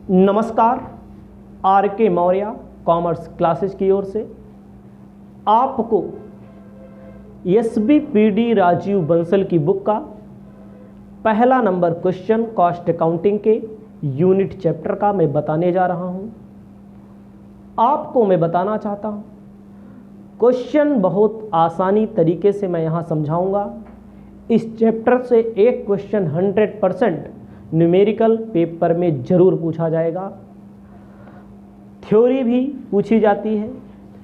नमस्कार। आर के Maurya commerce classes की ओर से आपको SBPD राजीव बंसल की बुक का पहला नंबर क्वेश्चन कॉस्ट अकाउंटिंग के यूनिट चैप्टर का मैं बताने जा रहा हूं। आपको मैं बताना चाहता हूं क्वेश्चन बहुत आसानी तरीके से मैं यहां समझाऊंगा। इस चैप्टर से एक क्वेश्चन 100% न्यूमेरिकल पेपर में जरूर पूछा जाएगा। थ्योरी भी पूछी जाती है,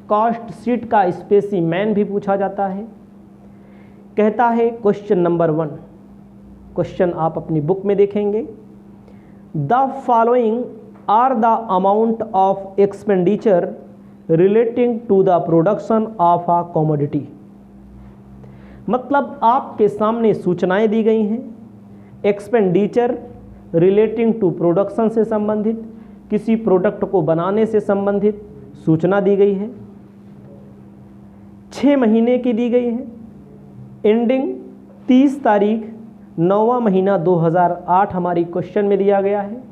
कॉस्ट शीट का स्पेसिमेन भी पूछा जाता है। कहता है क्वेश्चन नंबर 1, क्वेश्चन आप अपनी बुक में देखेंगे। The following are the amount of expenditure relating to the production of a commodity. मतलब आपके सामने सूचनाएं दी गई हैं, एक्सपेंडिचर रिलेटिंग टू प्रोडक्शन से संबंधित, किसी प्रोडक्ट को बनाने से संबंधित सूचना दी गई है, 6 महीने की दी गई है, एंडिंग 30 तारीख 9वां महीना 2008 हमारी क्वेश्चन में दिया गया है।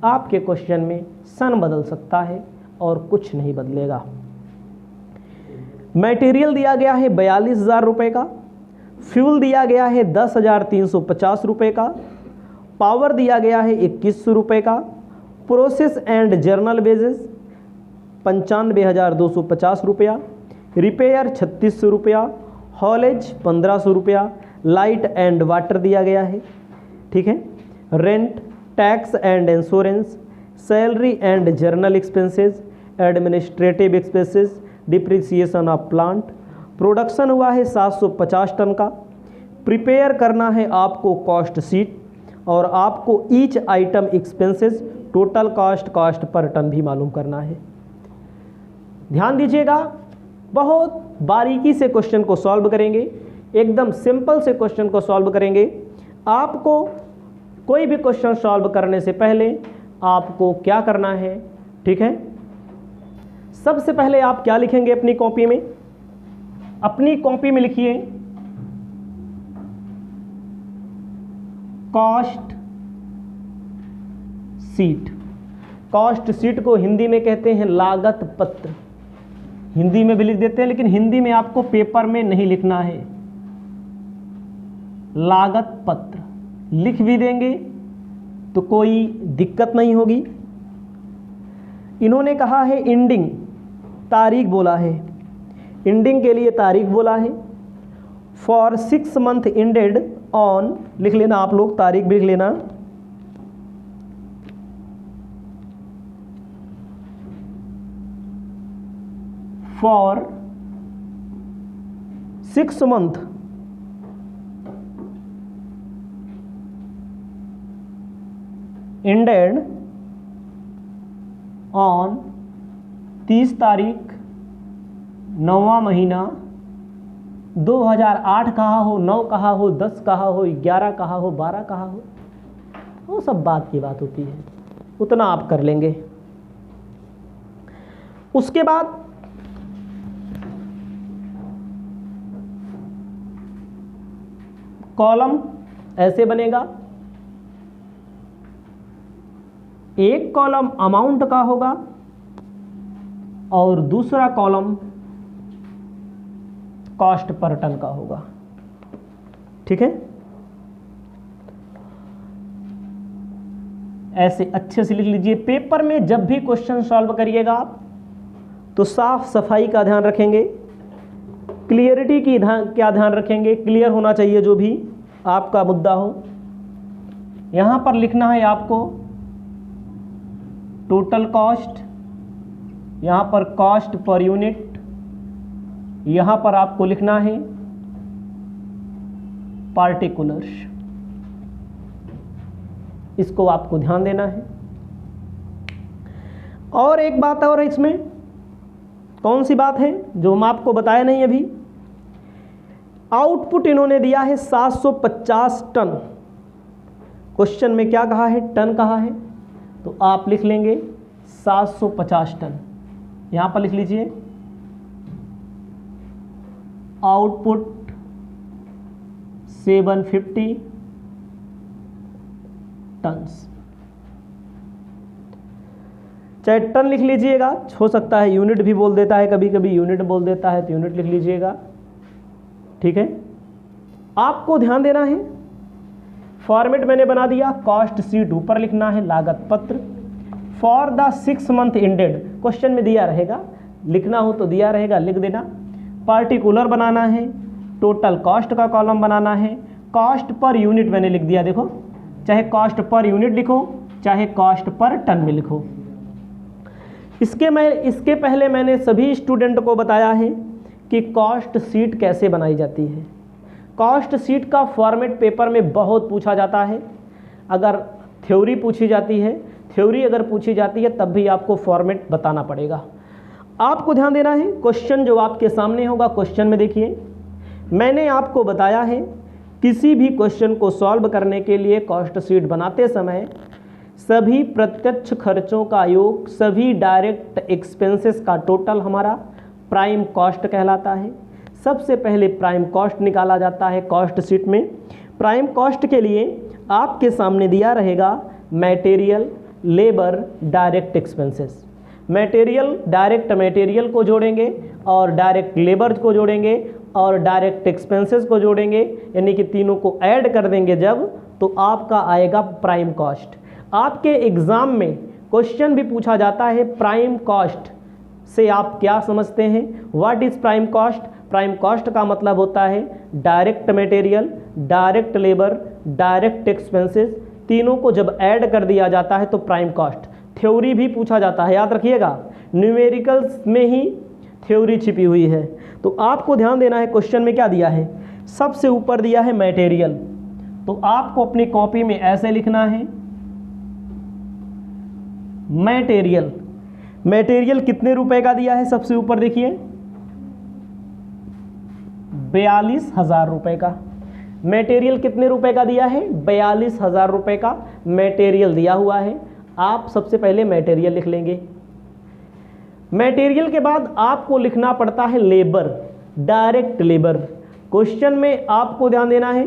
आपके क्वेश्चन में सन बदल सकता है और कुछ नहीं बदलेगा। मटेरियल दिया गया है 42,000 रुपये का, फ्यूल दिया गया है 10,350 रुपये का, पावर दिया गया है 2100 रुपये का, प्रोसेस एंड जर्नल वेजेस 95,250 रुपया, रिपेयर 3600 रुपया, हॉलेज 1500 रुपया, लाइट एंड वाटर दिया गया है। ठीक है। Rent, tax and insurance, salary and journal expenses, administrative expenses, depreciation of plant. Production हुआ है 750 टन का। प्रिपेयर करना है आपको कॉस्ट शीट और आपको each item expenses, total cost, cost per ton भी मालूम करना है। ध्यान दीजिएगा, बहुत बारीकी से क्वेश्चन को सॉल्व करेंगे, एकदम सिंपल से क्वेश्चन को सॉल्व करेंगे। आपको कोई भी क्वेश्चन सॉल्व करने से पहले आपको क्या करना है, ठीक है। सबसे पहले आप क्या लिखेंगे अपनी कॉपी में? अपनी कॉपी में लिखिए कॉस्ट शीट। कॉस्ट शीट को हिंदी में कहते हैं लागत पत्र। हिंदी में भी लिख देते हैं, लेकिन हिंदी में आपको पेपर में नहीं लिखना है। लागत पत्र लिख भी देंगे तो कोई दिक्कत नहीं होगी। इन्होंने कहा है एंडिंग, तारीख बोला है, एंडिंग के लिए तारीख बोला है। फॉर 6 मंथ एंडेड ऑन, लिख लेना आप लोग, तारीख भी लिख लेना। फॉर 6 मंथ एंडेड ऑन 30 तारीख 9वां महीना 2008 कहा हो, 9 कहा हो, 10 कहा हो, 11 कहा हो, 12 कहा हो, वो सब बात की बात होती है, उतना आप कर लेंगे। उसके बाद कॉलम ऐसे बनेगा, एक कॉलम अमाउंट का होगा और दूसरा कॉलम कॉस्ट पर टन का होगा। ठीक है। ऐसे अच्छे से लिख लीजिए। पेपर में जब भी क्वेश्चन सॉल्व करिएगा आप तो साफ सफाई का ध्यान रखेंगे, क्लियरिटी की क्या ध्यान रखेंगे, क्लियर होना चाहिए जो भी आपका मुद्दा हो। यहां पर लिखना है आपको टोटल कॉस्ट, यहां पर कॉस्ट पर यूनिट, यहां पर आपको लिखना है पार्टिकुलर्स। इसको आपको ध्यान देना है। और एक बात और है इसमें, कौन सी बात है जो हम आपको बताया नहीं अभी? आउटपुट इन्होंने दिया है 750 टन। क्वेश्चन में क्या कहा है? टन कहा है, तो आप लिख लेंगे 750 टन। यहां पर लिख लीजिए आउटपुट 750 टन्स। चाहे टन लिख लीजिएगा, हो सकता है यूनिट भी बोल देता है, कभी कभी यूनिट बोल देता है तो यूनिट लिख लीजिएगा। ठीक है, आपको ध्यान देना है, फॉर्मेट मैंने बना दिया, कॉस्ट शीट ऊपर लिखना है, लागत पत्र for the 6 month ended, question में दिया रहेगा, लिखना हो तो दिया रहेगा, लिख देना। पार्टिकुलर बनाना है, टोटल कॉस्ट का कॉलम बनाना है, कॉस्ट पर यूनिट मैंने लिख दिया, देखो चाहे कॉस्ट पर यूनिट लिखो चाहे कॉस्ट पर टन में लिखो। इसके पहले मैंने सभी स्टूडेंट को बताया है कि कॉस्ट शीट कैसे बनाई जाती है। कॉस्ट शीट का फॉर्मेट पेपर में बहुत पूछा जाता है, अगर थ्योरी पूछी जाती है, थ्योरी अगर पूछी जाती है तब भी आपको फॉर्मेट बताना पड़ेगा। आपको ध्यान देना है, क्वेश्चन जो आपके सामने होगा, क्वेश्चन में देखिए मैंने आपको बताया है किसी भी क्वेश्चन को सॉल्व करने के लिए कॉस्ट शीट बनाते समय सभी प्रत्यक्ष खर्चों का योग, सभी डायरेक्ट एक्सपेंसेस का टोटल हमारा प्राइम कॉस्ट कहलाता है। सबसे पहले प्राइम कॉस्ट निकाला जाता है कॉस्ट शीट में। प्राइम कॉस्ट के लिए आपके सामने दिया रहेगा material, labour, direct expenses. Material, direct material को जोड़ेंगे और डायरेक्ट लेबर को जोड़ेंगे और डायरेक्ट एक्सपेंसेस को जोड़ेंगे, यानी कि तीनों को ऐड कर देंगे जब, तो आपका आएगा प्राइम कॉस्ट। आपके एग्जाम में क्वेश्चन भी पूछा जाता है प्राइम कॉस्ट से आप क्या समझते हैं, what is prime cost. Prime cost का मतलब होता है direct material, direct labour, direct expenses, तीनों को जब ऐड कर दिया जाता है तो प्राइम कॉस्ट। थ्योरी भी पूछा जाता है, याद रखिएगा, न्यूमेरिकल्स में ही थ्योरी छिपी हुई है। तो आपको ध्यान देना है, क्वेश्चन में क्या दिया है, सबसे ऊपर दिया है मटेरियल, तो आपको अपनी कॉपी में ऐसे लिखना है मटेरियल। मटेरियल कितने रुपए का दिया है, सबसे ऊपर देखिए 42,000 रुपए का। मटेरियल कितने रुपए का दिया है, 42,000 रुपए का मटेरियल दिया हुआ है। आप सबसे पहले मटेरियल लिख लेंगे। मटेरियल के बाद आपको लिखना पड़ता है लेबर, डायरेक्ट लेबर। क्वेश्चन में आपको ध्यान देना है,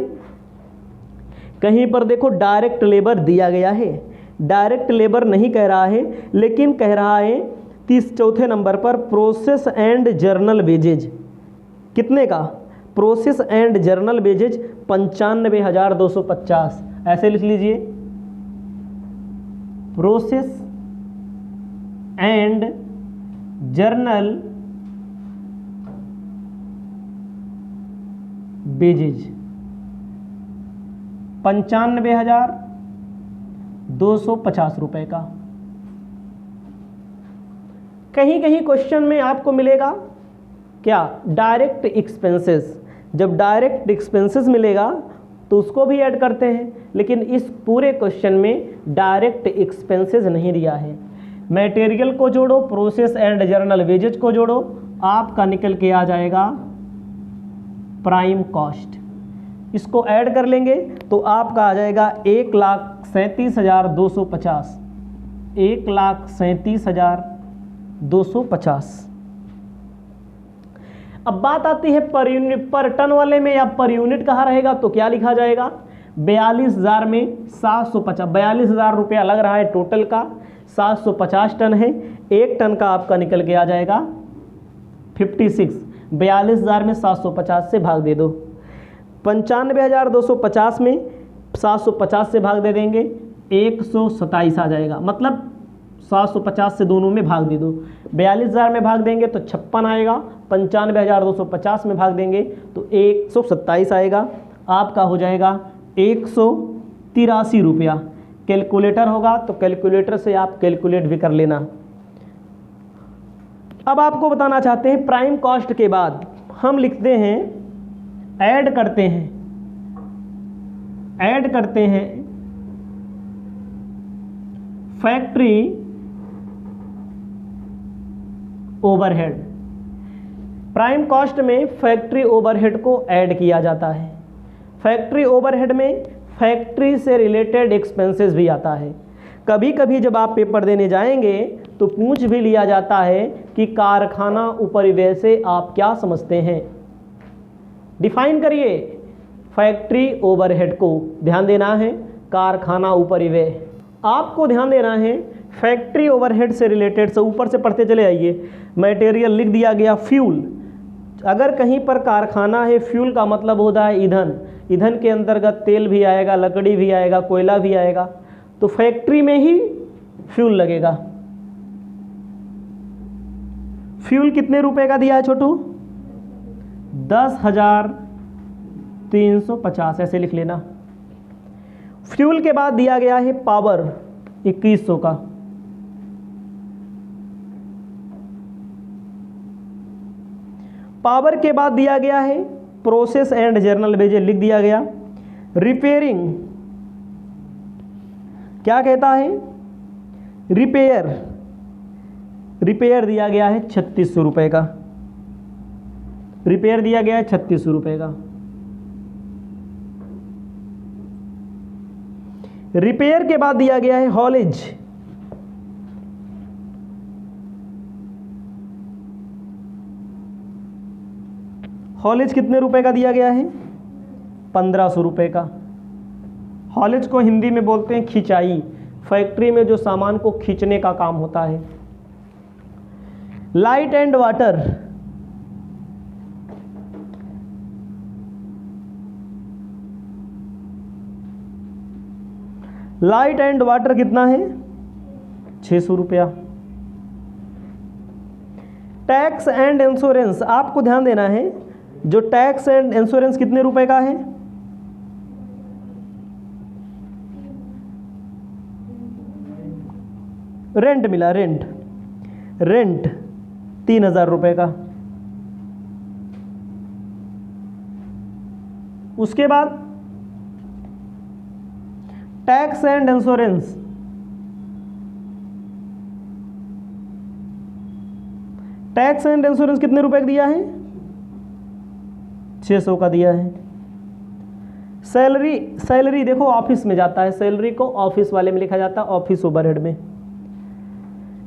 कहीं पर देखो डायरेक्ट लेबर दिया गया है, डायरेक्ट लेबर नहीं कह रहा है, लेकिन कह रहा है 34 नंबर पर प्रोसेस एंड जर्नल वेजेज। कितने का, प्रोसेस एंड जर्नल वेजेज 95,250, ऐसे लिख लीजिए, प्रोसेस एंड जर्नल वेजेज 95,250 रुपए का। कहीं कहीं क्वेश्चन में आपको मिलेगा क्या, डायरेक्ट एक्सपेंसेस। जब डायरेक्ट एक्सपेंसेस मिलेगा तो उसको भी ऐड करते हैं, लेकिन इस पूरे क्वेश्चन में डायरेक्ट एक्सपेंसेस नहीं दिया है। मटेरियल को जोड़ो, प्रोसेस एंड जर्नल वेजेज को जोड़ो, आपका निकल के आ जाएगा प्राइम कॉस्ट। इसको ऐड कर लेंगे तो आपका आ जाएगा 1,37,250, 1,37,250। अब बात आती है पर यूनिट, पर टन वाले में या पर यूनिट कहाँ रहेगा, तो क्या लिखा जाएगा, 42,000 में 750, 42,000 रुपया लग रहा है टोटल का, 750 टन है, 1 टन का आपका निकल के आ जाएगा 56। 42,000 में 750 से भाग दे दो, 95,250 में 750 से भाग दे देंगे, 127 आ जाएगा, मतलब 750 से दोनों में भाग दे दो। 42,000 में भाग देंगे तो 56 आएगा, 95,250 में भाग देंगे तो 127 आएगा, आपका हो जाएगा 183 रुपया। कैलकुलेटर होगा तो कैलकुलेटर से आप कैलकुलेट भी कर लेना। अब आपको बताना चाहते हैं प्राइम कॉस्ट के बाद हम लिखते हैं, ऐड करते हैं फैक्ट्री ओवरहेड। प्राइम कॉस्ट में फैक्ट्री ओवरहेड को ऐड किया जाता है। फैक्ट्री ओवरहेड में फैक्ट्री से रिलेटेड एक्सपेंसेस भी आता है। कभी कभी जब आप पेपर देने जाएंगे तो पूछ भी लिया जाता है कि कारखाना उपरिव्यय से आप क्या समझते हैं, डिफाइन करिए फैक्ट्री ओवरहेड को। ध्यान देना है, कारखाना उपरिव्यय। आपको ध्यान देना है फैक्ट्री ओवरहेड से रिलेटेड से ऊपर से पढ़ते चले आइए। मटेरियल लिख दिया गया फ्यूल। अगर कहीं पर कारखाना है, फ्यूल का मतलब होता है ईंधन। ईंधन के अंतर्गत तेल भी आएगा, लकड़ी भी आएगा, कोयला भी आएगा। तो फैक्ट्री में ही फ्यूल लगेगा। फ्यूल कितने रुपए का दिया है छोटू? 10,350 ऐसे लिख लेना। फ्यूल के बाद दिया गया है पावर 2100 का। पावर के बाद दिया गया है प्रोसेस एंड जर्नल वेजेस, लिख दिया गया। रिपेयरिंग क्या कहता है? रिपेयर, रिपेयर दिया गया है 3600 रुपए का। रिपेयर दिया गया है 3600 रुपए का। रिपेयर के बाद दिया गया है हॉलेज। हॉलेज कितने रुपए का दिया गया है? 1500 रुपए का। हॉलेज को हिंदी में बोलते हैं खिंचाई। फैक्ट्री में जो सामान को खींचने का काम होता है। Light and water, light and water कितना है? 600 रुपया। टैक्स एंड इंश्योरेंस, आपको ध्यान देना है, जो टैक्स एंड इंश्योरेंस कितने रुपए का है? रेंट मिला, रेंट, रेंट 3000 रुपए का। उसके बाद tax and insurance, tax and insurance कितने रुपए का दिया है? 600 का दिया है। सैलरी, सैलरी देखो ऑफिस में जाता है, सैलरी को ऑफिस वाले में लिखा जाता है, ऑफिस ओवरहेड में।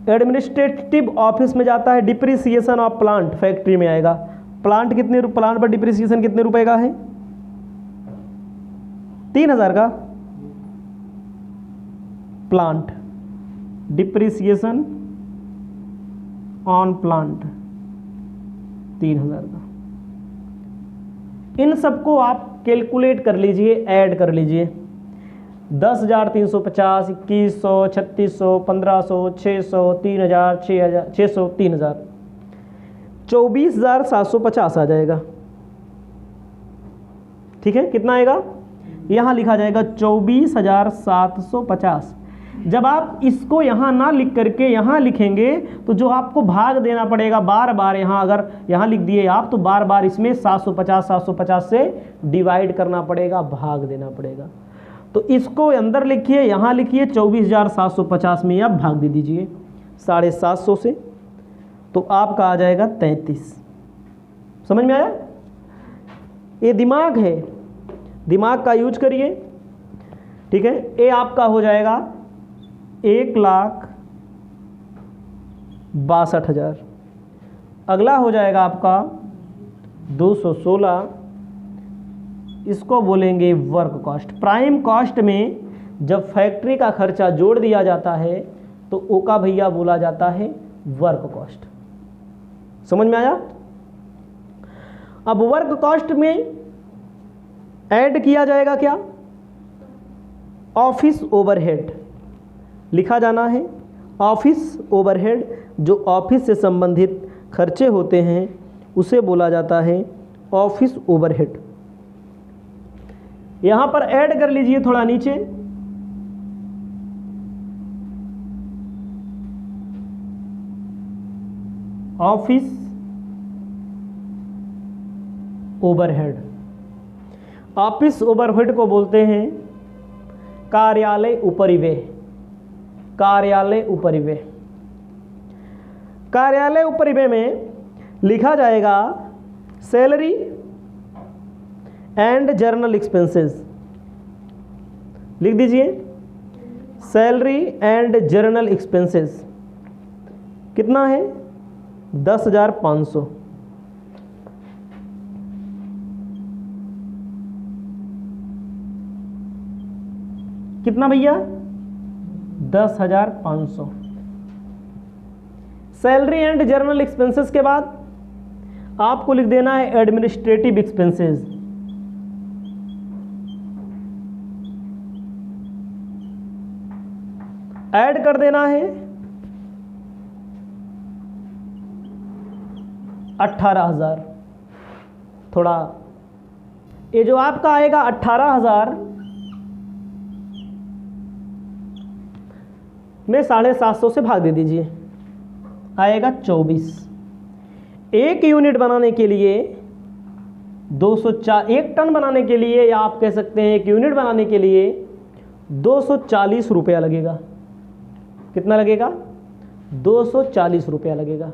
एडमिनिस्ट्रेटिव ऑफिस में जाता है। डिप्रिसिएशन ऑफ प्लांट फैक्ट्री में आएगा। प्लांट कितने, प्लांट पर डिप्रिसिएशन कितने रुपए का है? 3000 का। प्लांट, डिप्रिसिएशन ऑन प्लांट 3000 का। इन सबको आप कैलकुलेट कर लीजिए, ऐड कर लीजिए। 10,350, 2100, 3600, 1500, 600, 3000, 600, 3000, 24,750 आ जाएगा। ठीक है, कितना आएगा? यहां लिखा जाएगा 24,750। जब आप इसको यहाँ ना लिख करके यहाँ लिखेंगे तो जो आपको भाग देना पड़ेगा बार बार, यहाँ अगर यहाँ लिख दिए आप तो बार बार इसमें 750 से डिवाइड करना पड़ेगा, भाग देना पड़ेगा। तो इसको अंदर लिखिए, यहाँ लिखिए 24,750 में आप भाग दे दीजिए 750 से, तो आपका आ जाएगा 33। समझ में आया? ये दिमाग है, दिमाग का यूज करिए। ठीक है, ये आपका हो जाएगा 1,62,000। अगला हो जाएगा आपका 216, इसको बोलेंगे वर्क कॉस्ट। प्राइम कॉस्ट में जब फैक्ट्री का खर्चा जोड़ दिया जाता है तो ओ का भैया बोला जाता है वर्क कॉस्ट। समझ में आया? अब वर्क कॉस्ट में ऐड किया जाएगा क्या? ऑफिस ओवरहेड लिखा जाना है। ऑफिस ओवरहेड, जो ऑफिस से संबंधित खर्चे होते हैं उसे बोला जाता है ऑफिस ओवरहेड। यहां पर ऐड कर लीजिए थोड़ा नीचे, ऑफिस ओवरहेड। ऑफिस ओवरहेड को बोलते हैं कार्यालय उपरिव्यय। कार्यालय उपरिव्यय, कार्यालय उपरिव्यय में लिखा जाएगा सैलरी एंड जर्नल एक्सपेंसेस। लिख दीजिए सैलरी एंड जर्नल एक्सपेंसेस कितना है? 10,500। कितना भैया? 10,500। सैलरी एंड जर्नल एक्सपेंसेस के बाद आपको लिख देना है एडमिनिस्ट्रेटिव एक्सपेंसेस। ऐड कर देना है 18,000। थोड़ा ये जो आपका आएगा 18,000 में 750 से भाग दे दीजिए, आएगा 24। एक यूनिट बनाने के लिए 204, 1 टन बनाने के लिए, या आप कह सकते हैं 1 यूनिट बनाने के लिए 240 रुपया लगेगा। कितना लगेगा? 240 रुपया लगेगा।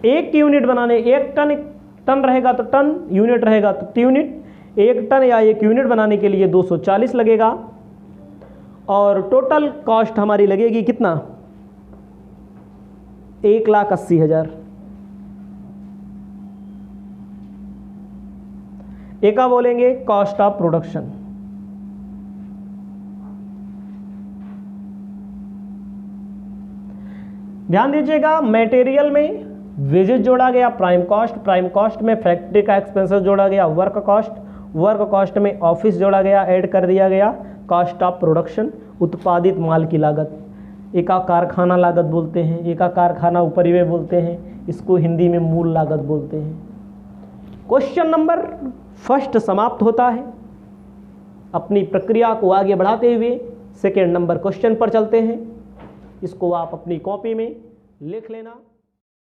1 यूनिट बनाने, 1 टन रहेगा तो टन, यूनिट रहेगा तो यूनिट, 1 टन या 1 यूनिट बनाने के लिए 240 लगेगा। और टोटल कॉस्ट हमारी लगेगी कितना? 1,80,000। एका बोलेंगे कॉस्ट ऑफ प्रोडक्शन। ध्यान दीजिएगा, मटेरियल में वेजेस जोड़ा गया, प्राइम कॉस्ट में फैक्ट्री का एक्सपेंसेस जोड़ा गया, वर्क कॉस्ट में ऑफिस जोड़ा गया, ऐड कर दिया गया कॉस्ट ऑफ प्रोडक्शन, उत्पादित माल की लागत। एका कारखाना लागत बोलते हैं, एका कारखाना उपरिव्यय बोलते हैं, इसको हिंदी में मूल लागत बोलते हैं। क्वेश्चन नंबर 1 समाप्त होता है। अपनी प्रक्रिया को आगे बढ़ाते हुए सेकेंड नंबर क्वेश्चन पर चलते हैं। इसको आप अपनी कॉपी में लिख लेना।